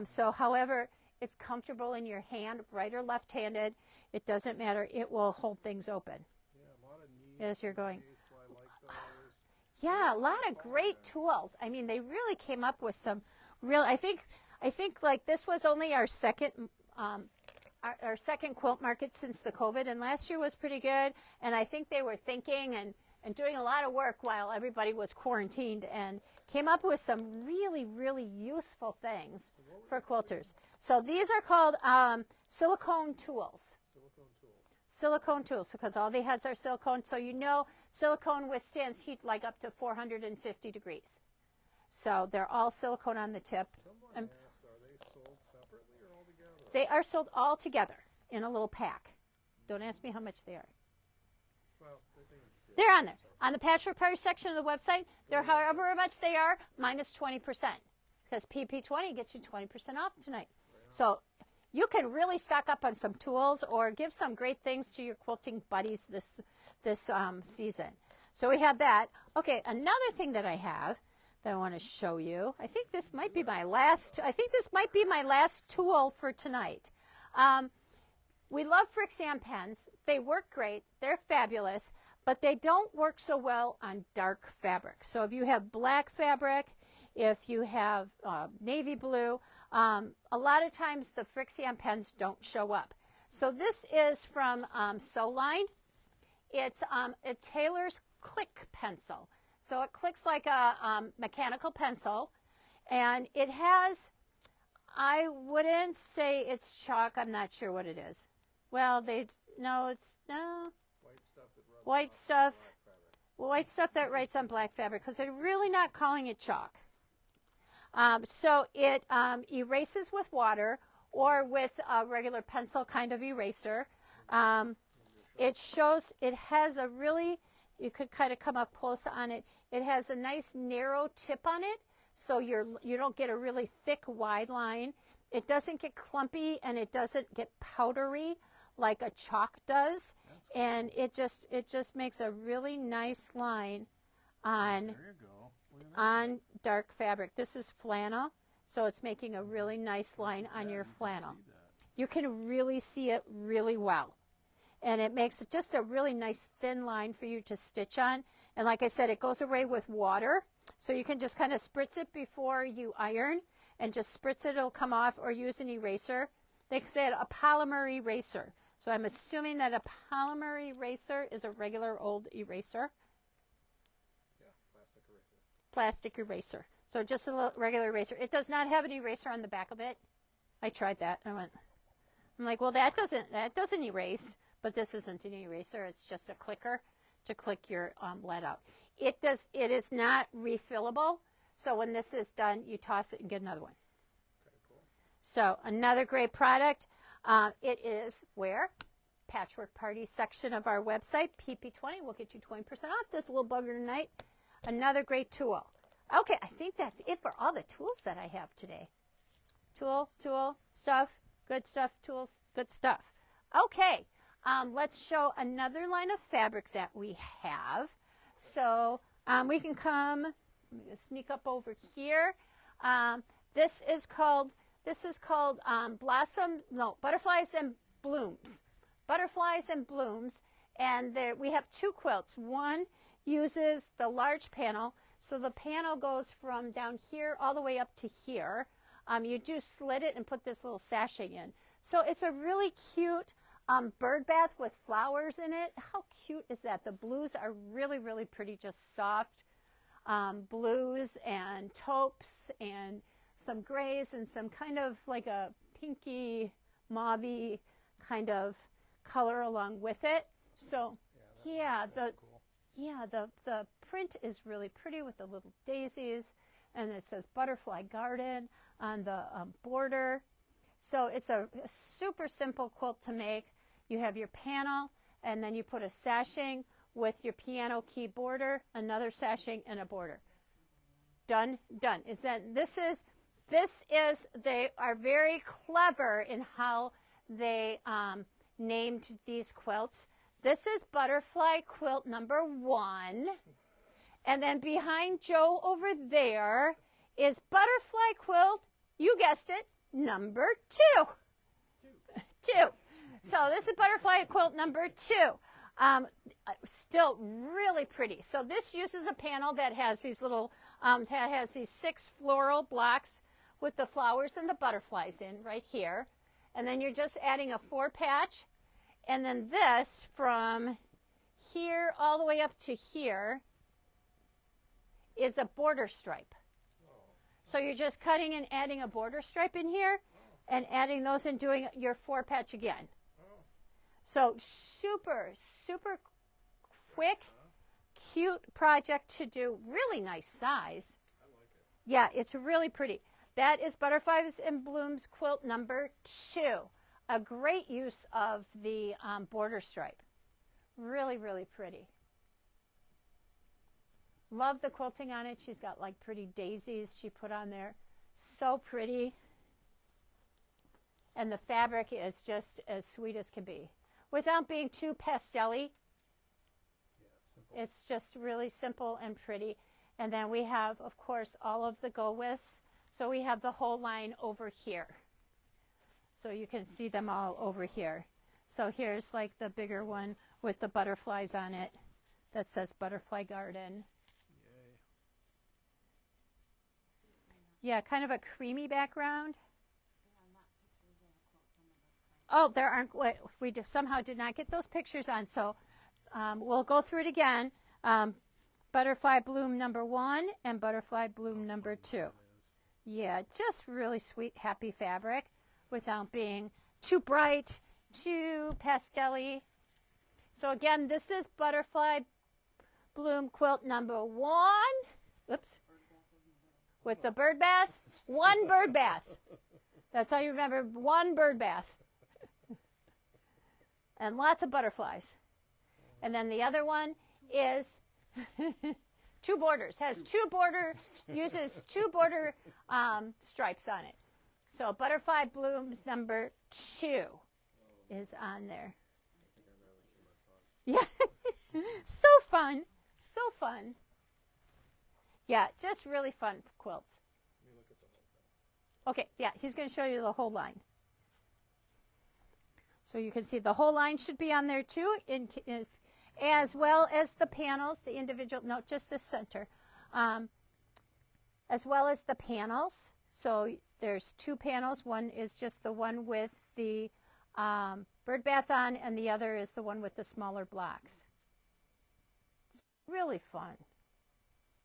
So however it's comfortable in your hand, right or left-handed, it doesn't matter. It will hold things open. Yeah, a lot of neat as you're going. So I like those. Yeah, a lot of great tools. I mean, they really came up with some real, I think like this was only our second our second quilt market since the COVID, and last year was pretty good. And I think they were thinking and doing a lot of work while everybody was quarantined and came up with some really, really useful things for quilters. So these are called silicone tools. Silicone tools, because all the heads are silicone. So silicone withstands heat like up to 450 degrees. So they're all silicone on the tip. Someone asked, are they sold separately or all together? They are sold all together in a little pack. Don't ask me how much they are. Well, they're on there. On the Patchwork Party section of the website, they're however much they are, minus 20%. Because PP20 gets you 20% off tonight. So you can really stock up on some tools or give some great things to your quilting buddies this season. So we have that. Okay, another thing that I have that I want to show you. I think this might be my last tool for tonight. We love Racine pens. They work great. They're fabulous, but they don't work so well on dark fabric. So if you have black fabric, if you have navy blue, a lot of times the Racine pens don't show up. So this is from Sewline. It's a tailor's click pencil. So it clicks like a mechanical pencil, and it has, I wouldn't say it's chalk. I'm not sure what it is. Well, it's white stuff that writes on black fabric, because they're really not calling it chalk. So it erases with water or with a regular pencil kind of eraser. It has a really, you could kind of come up close on it. It has a nice narrow tip on it, so you don't get a really thick wide line. It doesn't get clumpy and it doesn't get powdery like a chalk does. And it just makes a really nice line on dark fabric. This is flannel, so it's making a really nice line on your flannel. You can really see it really well. And it makes just a really nice thin line for you to stitch on. And like I said, it goes away with water. So you can just kind of spritz it before you iron and just spritz it, it'll come off, or use an eraser. They say a polymer eraser. So I'm assuming that a polymer eraser is a regular old eraser. Yeah, plastic eraser. Plastic eraser. So just a little regular eraser. It does not have an eraser on the back of it. I tried that. I'm like, well, that doesn't erase. but this isn't an eraser. It's just a clicker to click your lead out. It is not refillable. So when this is done, you toss it and get another one. Okay, cool. So another great product. It is where? Patchwork Party section of our website, PP20. We'll get you 20% off this little bugger tonight. Another great tool. Okay, I think that's it for all the tools that I have today. Tool, stuff, good stuff, tools, good stuff. Okay, let's show another line of fabric that we have. So we can come, let me just sneak up over here. This is called Butterflies and Blooms. Butterflies and Blooms, and there we have two quilts. One uses the large panel, so the panel goes from down here all the way up to here. You just slit it and put this little sashing in. So it's a really cute bird bath with flowers in it. How cute is that? The blues are really, really pretty, just soft blues and taupes and some grays and some kind of like a pinky, mauvey kind of color along with it. So the print is really pretty with the little daisies, and it says Butterfly Garden on the border. So it's a super simple quilt to make. You have your panel, and then you put a sashing with your piano key border, another sashing, and a border. Done. They are very clever in how they named these quilts. This is Butterfly Quilt number 1. And then behind Joe over there is Butterfly Quilt, you guessed it, number 2. 2. So this is Butterfly Quilt number 2. Still really pretty. So this uses a panel that has these little, these 6 floral blocks with the flowers and the butterflies in right here. And then you're just adding a 4 patch. And then this from here all the way up to here is a border stripe. So you're just cutting and adding a border stripe in here and adding those and doing your 4 patch again. So super, super quick, cute project to do. Really nice size. I like it. Yeah, it's really pretty. That is Butterflies and Blooms quilt number 2. A great use of the border stripe. Really, really pretty. Love the quilting on it. She's got like pretty daisies she put on there. So pretty. And the fabric is just as sweet as can be. Without being too pastel-y. Yeah, It's just really simple and pretty. And then we have, of course, all of the go-withs. So we have the whole line over here. So you can see them all over here. So here's like the bigger one with the butterflies on it that says Butterfly Garden. Yay. Yeah, kind of a creamy background. Oh, there aren't, we somehow did not get those pictures on, so we'll go through it again. Butterfly Bloom number 1 and Butterfly Bloom number 2. Yeah, just really sweet, happy fabric without being too bright, too pastel-y. So again, this is Butterfly Bloom quilt number 1. Oops. With the bird bath. 1 bird bath. That's how you remember 1 bird bath. And lots of butterflies. And then the other one is 2 borders. Has 2 border, uses 2 border stripes on it. So Butterfly Blooms number 2 is on there. Yeah. So fun. So fun. Yeah, just really fun quilts. Let me look at the whole thing. Okay, yeah, he's going to show you the whole line. So you can see the whole line should be on there too, as well as the panels, the individual, no, just the center, as well as the panels. So there's 2 panels. One is just the one with the bird bath on, and the other is the one with the smaller blocks. It's really fun.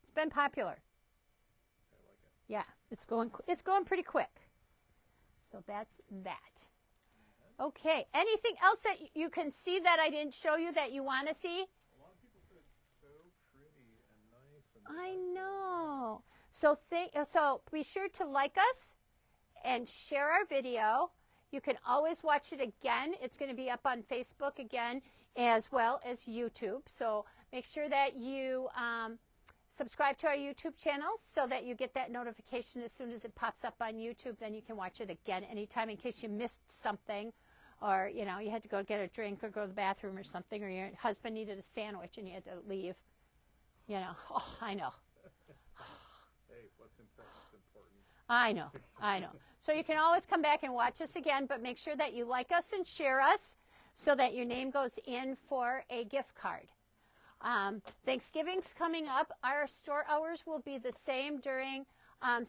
It's been popular. I like it. Yeah, it's going pretty quick. So that's that. Okay. Anything else that you can see that I didn't show you that you want to see? A lot of people said so pretty and nice. And I know. So be sure to like us and share our video. You can always watch it again. It's going to be up on Facebook again as well as YouTube. So make sure that you subscribe to our YouTube channel so that you get that notification as soon as it pops up on YouTube. Then you can watch it again anytime in case you missed something, or you had to go get a drink or go to the bathroom or something, or your husband needed a sandwich and you had to leave. Oh, I know. Hey, what's important is important. I know. So you can always come back and watch us again, but make sure that you like us and share us so that your name goes in for a gift card. Thanksgiving's coming up. Our store hours will be the same during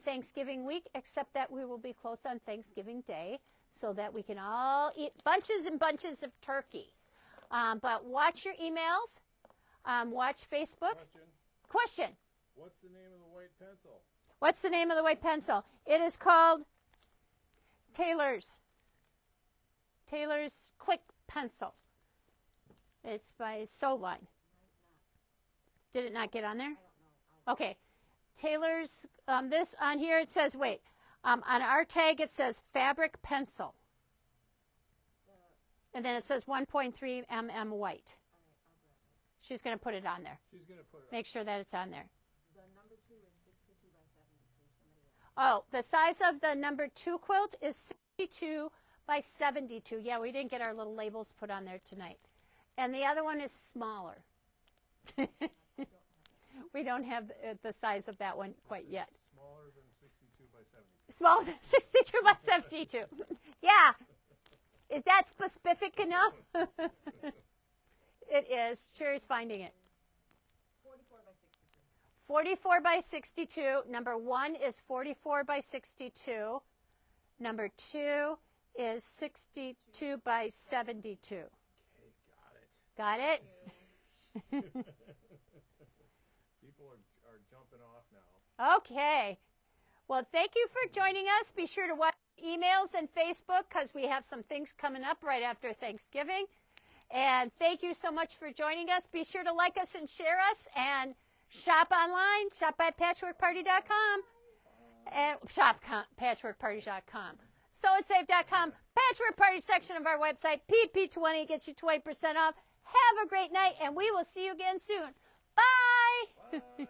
Thanksgiving week, except that we will be closed on Thanksgiving Day so that we can all eat bunches and bunches of turkey. But watch your emails. Watch Facebook. Question. What's the name of the white pencil? What's the name of the white pencil? It is called Taylor's Click Pencil. It's by Soline. Did it not get on there? Okay. Taylor's, this on here, it says, wait, on our tag it says fabric pencil. And then it says 1.3 mm white. She's going to put it on there. She's going to put it Make sure that it's on there. The number 2 is 62 by 72. Oh, the size of the number 2 quilt is 62 by 72. Yeah, we didn't get our little labels put on there tonight. And the other one is smaller. We don't have the size of that one quite yet. smaller than 62 by 72. Smaller than 62 by 72. Yeah. Is that specific enough? It is. Sherry's finding it. 44 by 62. Number 1 is 44 by 62. Number 2 is 62 by 72. Okay, got it. Got it? People are jumping off now. Okay. Well, thank you for joining us. Be sure to watch emails and Facebook because we have some things coming up right after Thanksgiving. And thank you so much for joining us. Be sure to like us and share us and shop online. Shop at patchworkparty.com and shop patchworkparty.com. SewItSave.com, Patchwork Party section of our website. PP20 gets you 20% off. Have a great night, and we will see you again soon. Bye. Bye.